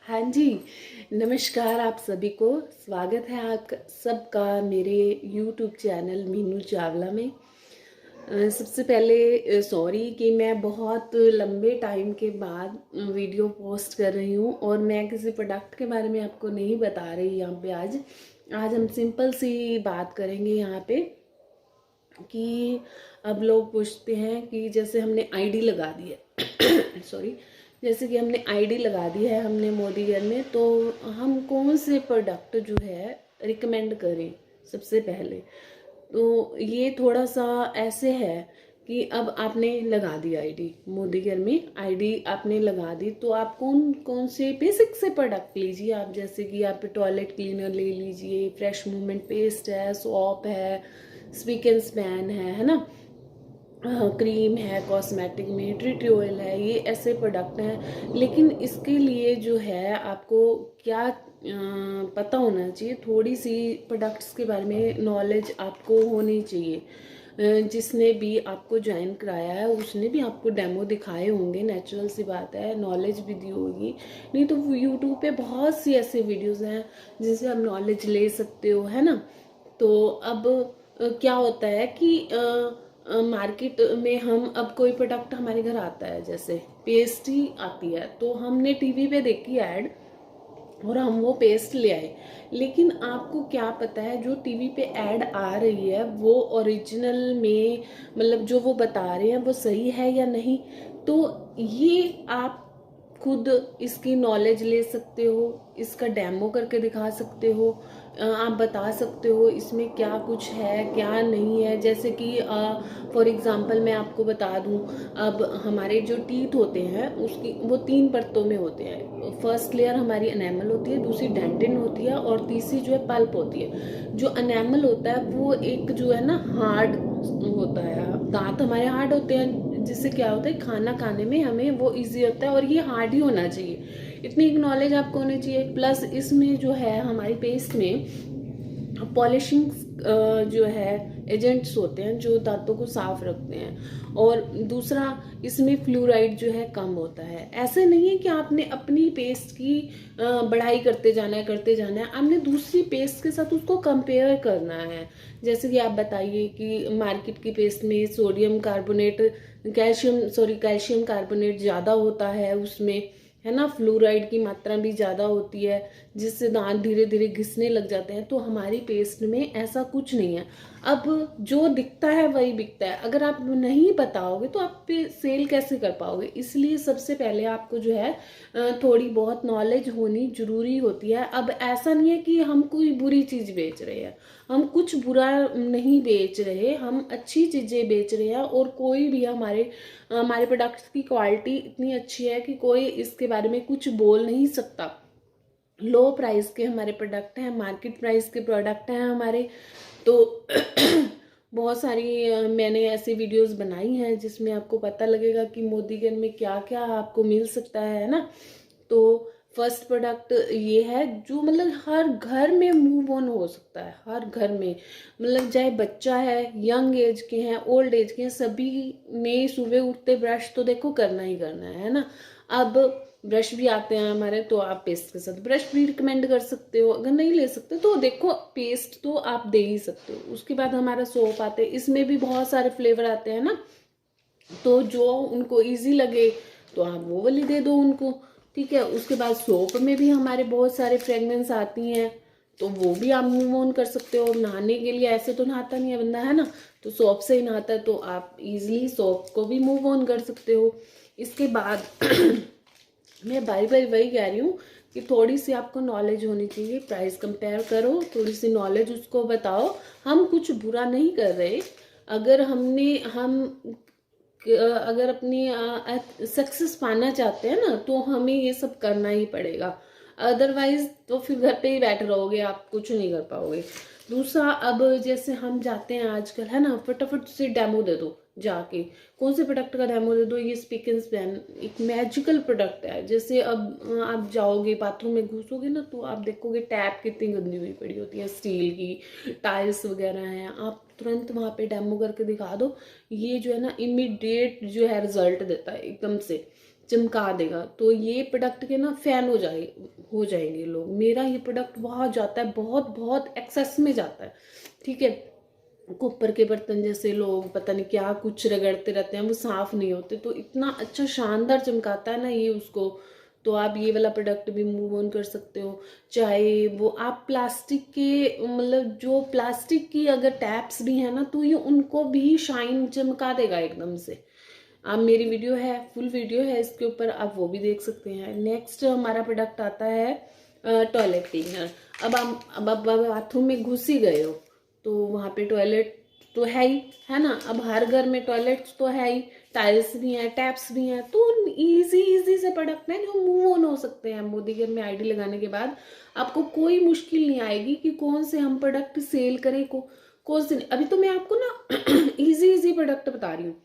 हाँ जी, नमस्कार आप सभी को। स्वागत है आप सबका मेरे यूट्यूब चैनल मीनू चावला में। सबसे पहले सॉरी कि मैं बहुत लंबे टाइम के बाद वीडियो पोस्ट कर रही हूँ और मैं किसी प्रोडक्ट के बारे में आपको नहीं बता रही यहाँ पे। आज हम सिंपल सी बात करेंगे यहाँ पे कि अब लोग पूछते हैं कि जैसे हमने आईडी लगा दी है सॉरी, जैसे कि हमने आईडी लगा दी है हमने मोदी घर में, तो हम कौन से प्रोडक्ट जो है रिकमेंड करें। सबसे पहले तो ये थोड़ा सा ऐसे है कि अब आपने लगा दी आईडी मोदी घर में, आईडी आपने लगा दी तो आप कौन कौन से बेसिक से प्रोडक्ट लीजिए। आप जैसे कि आप टॉयलेट क्लीनर ले लीजिए, फ्रेश मूवमेंट पेस्ट है, सोप है, स्पीक एंड स्पैन है ना, क्रीम है, कॉस्मेटिक में ट्रीटी ऑयल है, ये ऐसे प्रोडक्ट हैं। लेकिन इसके लिए जो है आपको क्या पता होना चाहिए, थोड़ी सी प्रोडक्ट्स के बारे में नॉलेज आपको होनी चाहिए। जिसने भी आपको ज्वाइन कराया है उसने भी आपको डेमो दिखाए होंगे, नेचुरल सी बात है, नॉलेज भी दी होगी। नहीं तो यूट्यूब पे बहुत सी ऐसे वीडियोस हैं जिनसे आप नॉलेज ले सकते हो, है ना। तो अब क्या होता है कि मार्केट में हम अब कोई प्रोडक्ट हमारे घर आता है, जैसे पेस्ट ही आती है, तो हमने टीवी पे देखी ऐड और हम वो पेस्ट ले आए। लेकिन आपको क्या पता है जो टीवी पे ऐड आ रही है वो ओरिजिनल में, मतलब जो वो बता रहे हैं वो सही है या नहीं। तो ये आप खुद इसकी नॉलेज ले सकते हो, इसका डेमो करके दिखा सकते हो, आप बता सकते हो इसमें क्या कुछ है क्या नहीं है। जैसे कि फॉर एग्जांपल मैं आपको बता दूं, अब हमारे जो टीथ होते हैं उसकी वो 3 परतों में होते हैं। फर्स्ट लेयर हमारी एनेमल होती है, दूसरी डेंटिन होती है और तीसरी जो है पल्प होती है। जो एनेमल होता है वो एक जो है ना हार्ड होता है, दांत हमारे हार्ड होते हैं, जिससे क्या होता है खाना खाने में हमें वो इजी होता है और ये हार्ड ही होना चाहिए। इतनी नॉलेज आपको होनी चाहिए। प्लस इसमें जो है हमारी पेस्ट में पॉलिशिंग जो है एजेंट्स होते हैं जो दांतों को साफ रखते हैं। और दूसरा इसमें फ्लूराइड जो है कम होता है। ऐसे नहीं है कि आपने अपनी पेस्ट की बढ़ाई करते जाना है, आपने दूसरी पेस्ट के साथ उसको कंपेयर करना है। जैसे कि आप बताइए कि मार्केट की पेस्ट में सोडियम कार्बोनेट कैल्शियम कार्बोनेट ज़्यादा होता है उसमें, है ना, फ्लूराइड की मात्रा भी ज़्यादा होती है जिससे दांत धीरे धीरे घिसने लग जाते हैं। तो हमारी पेस्ट में ऐसा कुछ नहीं है। अब जो दिखता है वही बिकता है, अगर आप नहीं बताओगे तो आप पे सेल कैसे कर पाओगे। इसलिए सबसे पहले आपको जो है थोड़ी बहुत नॉलेज होनी जरूरी होती है। अब ऐसा नहीं है कि हम कोई बुरी चीज़ बेच रहे हैं, हम कुछ बुरा नहीं बेच रहे, हम अच्छी चीज़ें बेच रहे हैं। और कोई भी हमारे प्रोडक्ट्स की क्वालिटी इतनी अच्छी है कि कोई इसके बारे में कुछ बोल नहीं सकता। लो प्राइस के हमारे प्रोडक्ट हैं, मार्केट प्राइस के प्रोडक्ट हैं हमारे। तो बहुत सारी मैंने ऐसी वीडियोस बनाई हैं जिसमें आपको पता लगेगा कि मोदीगंज में क्या क्या आपको मिल सकता है ना। तो फर्स्ट प्रोडक्ट ये है जो मतलब हर घर में मूव ऑन हो सकता है, हर घर में, मतलब चाहे बच्चा है, यंग एज के हैं, ओल्ड एज के हैं, सभी ने सुबह उठते ब्रश तो देखो करना ही करना है ना। अब ब्रश भी आते हैं हमारे, तो आप पेस्ट के साथ ब्रश भी रिकमेंड कर सकते हो। अगर नहीं ले सकते तो देखो पेस्ट तो आप दे ही सकते हो। उसके बाद हमारा सोप आते हैं, इसमें भी बहुत सारे फ्लेवर आते हैं ना, तो जो उनको इजी लगे तो आप वो वाली दे दो उनको, ठीक है। उसके बाद सोप में भी हमारे बहुत सारे फ्रेगनेंस आती हैं, तो वो भी आप मूव ऑन कर सकते हो। नहाने के लिए ऐसे तो नहाता नहीं है बंदा, है ना, तो सोप से ही नहाता है, तो आप इजीली सोप को भी मूव ऑन कर सकते हो। इसके बाद मैं बारी बारी वही कह रही हूँ कि थोड़ी सी आपको नॉलेज होनी चाहिए। प्राइस कंपेयर करो, थोड़ी सी नॉलेज उसको बताओ। हम कुछ बुरा नहीं कर रहे। अगर अगर अपनी सक्सेस पाना चाहते हैं ना तो हमें ये सब करना ही पड़ेगा। अदरवाइज तो फिर घर पे ही बैठे रहोगे, आप कुछ नहीं कर पाओगे। दूसरा, अब जैसे हम जाते हैं आजकल, है ना, फटाफट से डेमो दे दो जाके, कौन से प्रोडक्ट का डेमो दे दो। ये स्पीक एंड स्पैन एक मैजिकल प्रोडक्ट है। जैसे अब आप जाओगे बाथरूम में घुसोगे ना तो आप देखोगे टैप कितनी गंदी हुई पड़ी होती है, स्टील की टाइल्स वगैरह हैं। आप तुरंत वहां पे डेमो करके दिखा दो, ये जो है ना इमीडिएट जो है रिजल्ट देता है, एकदम से चमका देगा। तो ये प्रोडक्ट के ना फैन हो जाए, हो जाएंगे लोग। मेरा ये प्रोडक्ट बहुत जाता है, बहुत बहुत एक्सेस में जाता है, ठीक है। कुकर के बर्तन जैसे लोग पता नहीं क्या कुछ रगड़ते रहते हैं, वो साफ नहीं होते, तो इतना अच्छा शानदार चमकाता है ना ये उसको। तो आप ये वाला प्रोडक्ट भी मूव ऑन कर सकते हो। चाहे वो आप प्लास्टिक के, मतलब जो प्लास्टिक की अगर टैप्स भी है ना, तो ये उनको भी शाइन चमका देगा एकदम से। आप मेरी वीडियो है, फुल वीडियो है इसके ऊपर, आप वो भी देख सकते हैं। नेक्स्ट हमारा प्रोडक्ट आता है टॉयलेट क्लीनर। अब आप बाथरूम में घुस ही गए हो तो वहाँ पे टॉयलेट तो है ही, है ना। अब हर घर में टॉयलेट तो है ही, टाइल्स भी हैं, टैप्स भी हैं, तो इजी इजी से प्रोडक्ट हैं जो मूव ऑन हो सकते हैं। मोदी घर में आईडी लगाने के बाद आपको कोई मुश्किल नहीं आएगी कि कौन से हम प्रोडक्ट सेल करें, कौन से नहीं। अभी तो मैं आपको ना इजी इजी प्रोडक्ट बता रही हूँ।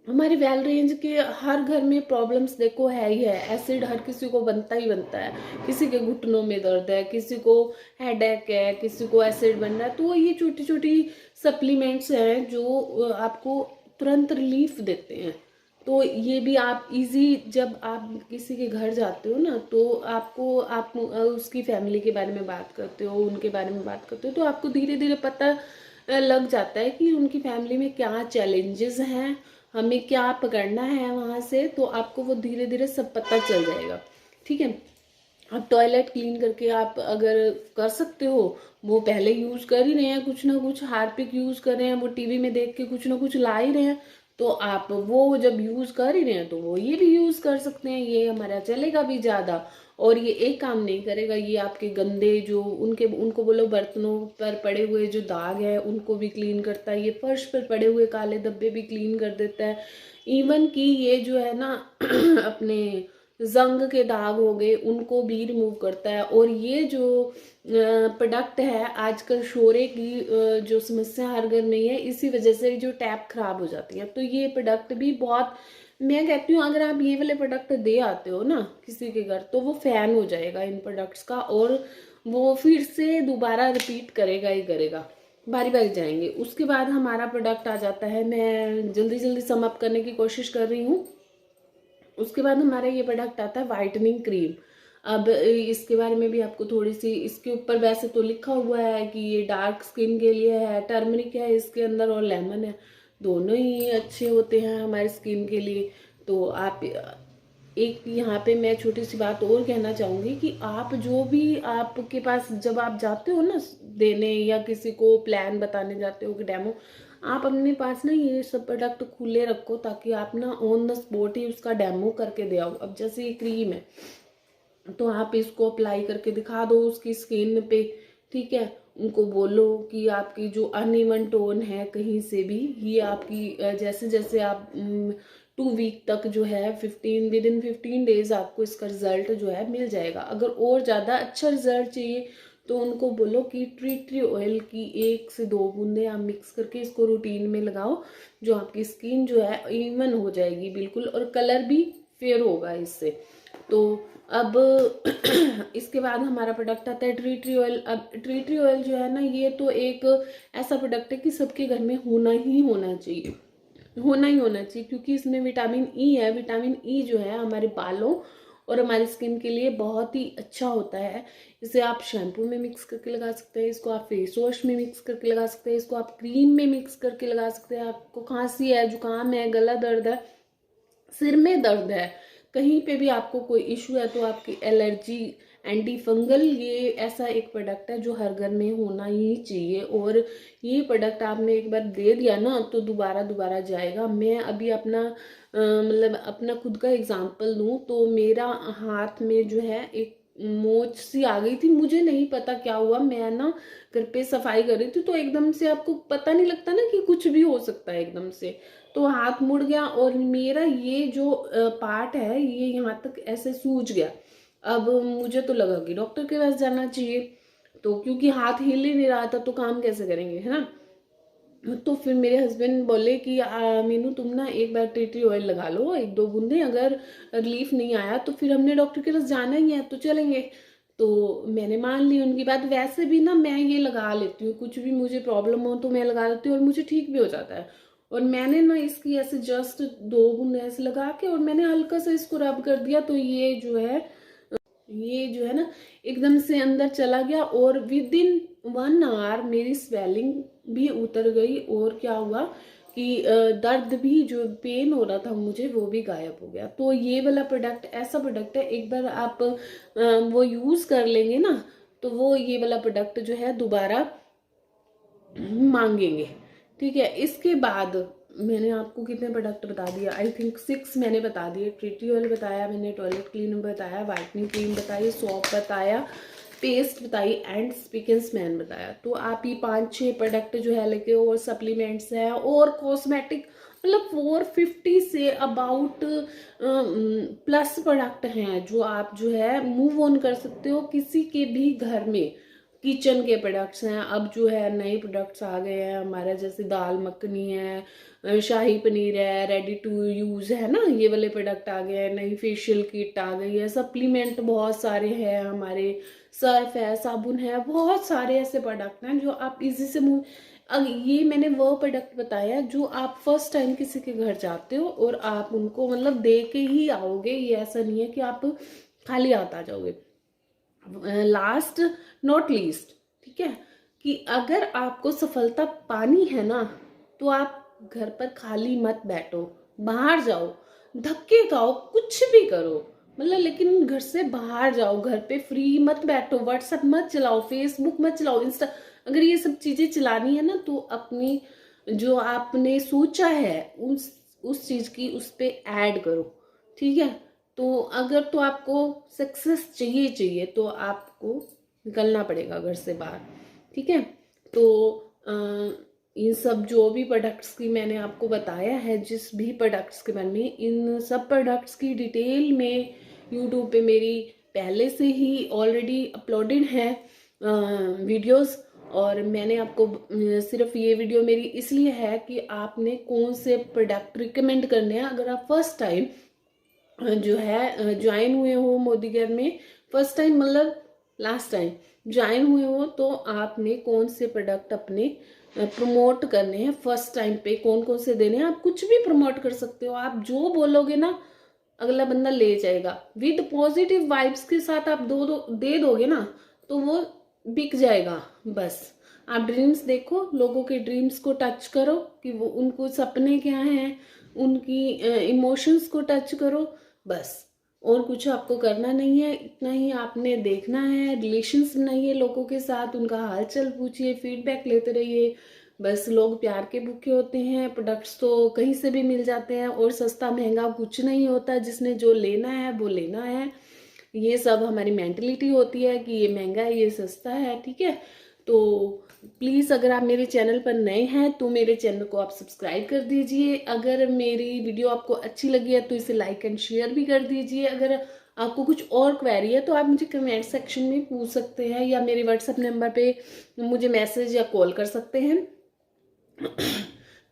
हमारे वेल रेंज के हर घर में प्रॉब्लम्स देखो है ही है। एसिड हर किसी को बनता ही बनता है, किसी के घुटनों में दर्द है, किसी को हेडेक है, किसी को एसिड बन रहा है। तो ये छोटी छोटी सप्लीमेंट्स हैं जो आपको तुरंत रिलीफ देते हैं। तो ये भी आप इजी, जब आप किसी के घर जाते हो ना, तो आपको आप उसकी फैमिली के बारे में बात करते हो, उनके बारे में बात करते हो, तो आपको धीरे धीरे पता लग जाता है कि उनकी फैमिली में क्या चैलेंजेस हैं, हमें क्या पकड़ना है वहाँ से। तो आपको वो धीरे धीरे सब पता चल जाएगा, ठीक है। अब टॉयलेट क्लीन करके आप अगर कर सकते हो, वो पहले यूज कर ही रहे हैं, कुछ ना कुछ हार्पिक यूज कर रहे हैं, वो टीवी में देख के कुछ ना कुछ ला ही रहे हैं, तो आप वो जब यूज कर ही रहे हैं तो वो ये भी यूज कर सकते हैं। ये हमारा चलेगा भी ज्यादा, और ये एक काम नहीं करेगा, ये आपके गंदे जो उनको बोलो बर्तनों पर पड़े हुए जो दाग है उनको भी क्लीन करता है, ये फर्श पर पड़े हुए काले धब्बे भी क्लीन कर देता है। इवन कि ये जो है ना अपने जंग के दाग हो गए उनको भी रिमूव करता है। और ये जो प्रोडक्ट है, आजकल शोरे की जो समस्या हर घर में है, इसी वजह से जो टैप खराब हो जाती है, तो ये प्रोडक्ट भी बहुत, मैं कहती हूँ अगर आप ये वाले प्रोडक्ट दे आते हो ना किसी के घर, तो वो फैन हो जाएगा इन प्रोडक्ट्स का, और वो फिर से दोबारा रिपीट करेगा ही करेगा, बारी बारी जाएंगे। उसके बाद हमारा प्रोडक्ट आ जाता है, मैं जल्दी जल्दी सम अप करने की कोशिश कर रही हूँ। उसके बाद हमारा ये प्रोडक्ट आता है वाइटनिंग क्रीम। अब इसके बारे में भी आपको थोड़ी सी, इसके ऊपर वैसे तो लिखा हुआ है कि ये डार्क स्किन के लिए है, टर्मरिक है इसके अंदर और लेमन है, दोनों ही अच्छे होते हैं हमारी स्किन के लिए। तो आप एक यहाँ पे मैं छोटी सी बात और कहना चाहूँगी कि आप जो भी आपके पास, जब आप जाते हो ना देने या किसी को प्लान बताने जाते हो कि डेमो, आप अपने पास ना ये सब प्रोडक्ट खुले रखो, ताकि आप ना ऑन द स्पॉट ही उसका डेमो करके दे आओ। अब जैसे ये क्रीम है, तो आप इसको अप्लाई करके दिखा दो उसकी स्किन पे, ठीक है। उनको बोलो कि आपकी जो अनइवन टोन है कहीं से भी, ये आपकी जैसे जैसे आप 2 वीक तक जो है 15 आपको इसका रिजल्ट जो है मिल जाएगा। अगर और ज़्यादा अच्छा रिजल्ट चाहिए तो उनको बोलो कि ट्री ऑयल की 1 से 2 बूंदे आप मिक्स करके इसको रूटीन में लगाओ, जो आपकी स्किन जो है इवन हो जाएगी बिल्कुल, और कलर भी फेयर होगा इससे। तो अब इसके बाद हमारा प्रोडक्ट आता है ट्री ऑयल। अब ट्री ऑयल जो है ना, ये तो एक ऐसा प्रोडक्ट है कि सबके घर में होना ही होना चाहिए, होना ही होना चाहिए, क्योंकि इसमें विटामिन ई है। विटामिन ई जो है हमारे बालों और हमारी स्किन के लिए बहुत ही अच्छा होता है। इसे आप शैम्पू में मिक्स करके लगा सकते हैं, इसको आप फेस वॉश में मिक्स करके लगा सकते हैं, इसको आप क्रीम में मिक्स करके लगा सकते हैं। आपको खांसी है, जुकाम है, गला दर्द है, सिर में दर्द है, कहीं पे भी आपको कोई इशू है, तो आपकी एलर्जी, एंटी फंगल, ये ऐसा एक प्रोडक्ट है जो हर घर में होना ही चाहिए। और ये प्रोडक्ट आपने एक बार दे दिया ना तो दोबारा दोबारा जाएगा। मैं अभी अपना मतलब अपना खुद का एग्जांपल दूं तो मेरा हाथ में जो है एक मोच सी आ गई थी, मुझे नहीं पता क्या हुआ। मैं ना घर पे सफाई कर रही थी, तो एकदम से आपको पता नहीं लगता ना कि कुछ भी हो सकता है एकदम से, तो हाथ मुड़ गया और मेरा ये जो पार्ट है ये यहाँ तक ऐसे सूज गया। अब मुझे तो लगा कि डॉक्टर के पास जाना चाहिए, तो क्योंकि हाथ हिल ही नहीं रहा था तो काम कैसे करेंगे, है ना। तो फिर मेरे हस्बैंड बोले कि मीनू तुम ना एक बार टी ऑयल लगा लो 1-2 बूंदे, अगर रिलीफ नहीं आया तो फिर हमने डॉक्टर के पास जाना ही है तो चलेंगे। तो मैंने मान ली उनकी बात। वैसे भी ना मैं ये लगा लेती हूँ, कुछ भी मुझे प्रॉब्लम हो तो मैं लगा लेती हूँ और मुझे ठीक भी हो जाता है। और मैंने ना इसकी ऐसे जस्ट 2 बूंद ऐसे लगा के और मैंने हल्का सा इसको रब कर दिया, तो ये जो है ये जो है ना एकदम से अंदर चला गया और विद इन 1 आवर मेरी स्वेलिंग भी उतर गई और क्या हुआ कि दर्द भी, जो पेन हो रहा था मुझे, वो भी गायब हो गया। तो ये वाला प्रोडक्ट ऐसा प्रोडक्ट है, एक बार आप वो यूज़ कर लेंगे ना तो वो ये वाला प्रोडक्ट जो है दोबारा मांगेंगे। ठीक है, इसके बाद मैंने आपको कितने प्रोडक्ट बता दिया, आई थिंक 6 मैंने बता दिए। ट्रीटी ऑयल बताया मैंने, टॉयलेट क्लीनर बताया, वाइटनिंग क्रीम बताई, सॉप बताया, पेस्ट बताई एंड स्पीक एंड स्मैन बताया। तो आप ये 5-6 प्रोडक्ट जो है लेके, और सप्लीमेंट्स है और कॉस्मेटिक, मतलब 450 से अबाउट प्लस प्रोडक्ट हैं जो आप जो है मूव ऑन कर सकते हो किसी के भी घर में। किचन के प्रोडक्ट्स हैं, अब जो है नए प्रोडक्ट्स आ गए हैं हमारा, जैसे दाल मखनी है, शाही पनीर है, रेडी टू यूज़ है ना, ये वाले प्रोडक्ट आ गए हैं, नई फेशियल किट आ गई है, सप्लीमेंट बहुत सारे हैं हमारे, सर्फ है, साबुन है, बहुत सारे ऐसे प्रोडक्ट हैं जो आप इजी से मूव। ये मैंने वो प्रोडक्ट बताया जो आप फर्स्ट टाइम किसी के घर जाते हो और आप उनको मतलब दे के ही आओगे, ये ऐसा नहीं है कि आप खाली हाथ आ जाओगे। लास्ट नॉट लीस्ट, ठीक है, कि अगर आपको सफलता पानी है ना तो आप घर पर खाली मत बैठो, बाहर जाओ, धक्के खाओ, कुछ भी करो, मतलब लेकिन घर से बाहर जाओ, घर पे फ्री मत बैठो, व्हाट्सएप मत चलाओ, फेसबुक मत चलाओ, इंस्टा, अगर ये सब चीजें चलानी है ना तो अपनी जो आपने सोचा है उस चीज की उस पे ऐड करो। ठीक है, तो अगर तो आपको सक्सेस चाहिए तो आपको निकलना पड़ेगा घर से बाहर। ठीक है, तो इन सब जो भी प्रोडक्ट्स की मैंने आपको बताया है, जिस भी प्रोडक्ट्स के बारे में, इन सब प्रोडक्ट्स की डिटेल में यूट्यूब पे मेरी पहले से ही ऑलरेडी अपलोडेड है वीडियोस। और मैंने आपको सिर्फ ये वीडियो मेरी इसलिए है कि आपने कौन से प्रोडक्ट रिकमेंड करने हैं। अगर आप फर्स्ट टाइम जो है ज्वाइन हुए हो मोदी केयर में, फर्स्ट टाइम मतलब लास्ट टाइम ज्वाइन हुए हो, तो आपने कौन से प्रोडक्ट अपने प्रमोट करने हैं फर्स्ट टाइम पे, कौन कौन से देने हैं। आप कुछ भी प्रमोट कर सकते हो, आप जो बोलोगे ना अगला बंदा ले जाएगा। विद पॉजिटिव वाइब्स के साथ आप दे दोगे ना तो वो बिक जाएगा। बस आप ड्रीम्स देखो, लोगों के ड्रीम्स को टच करो कि वो उनको सपने क्या हैं, उनकी इमोशंस को टच करो, बस। और कुछ आपको करना नहीं है, इतना ही आपने देखना है। रिलेशंस बनाइए लोगों के साथ, उनका हालचाल पूछिए, फीडबैक लेते रहिए। बस लोग प्यार के भूखे होते हैं, प्रोडक्ट्स तो कहीं से भी मिल जाते हैं और सस्ता महंगा कुछ नहीं होता, जिसने जो लेना है वो लेना है। ये सब हमारी मेंटलिटी होती है कि ये महंगा है ये सस्ता है। ठीक है, तो प्लीज़ अगर आप मेरे चैनल पर नए हैं तो मेरे चैनल को आप सब्सक्राइब कर दीजिए। अगर मेरी वीडियो आपको अच्छी लगी है तो इसे लाइक एंड शेयर भी कर दीजिए। अगर आपको कुछ और क्वेरी है तो आप मुझे कमेंट सेक्शन में पूछ सकते हैं या मेरे व्हाट्सएप नंबर पे मुझे मैसेज या कॉल कर सकते हैं।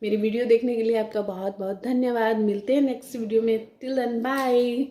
मेरी वीडियो देखने के लिए आपका बहुत बहुत धन्यवाद। मिलते हैं नेक्स्ट वीडियो में। Till then bye.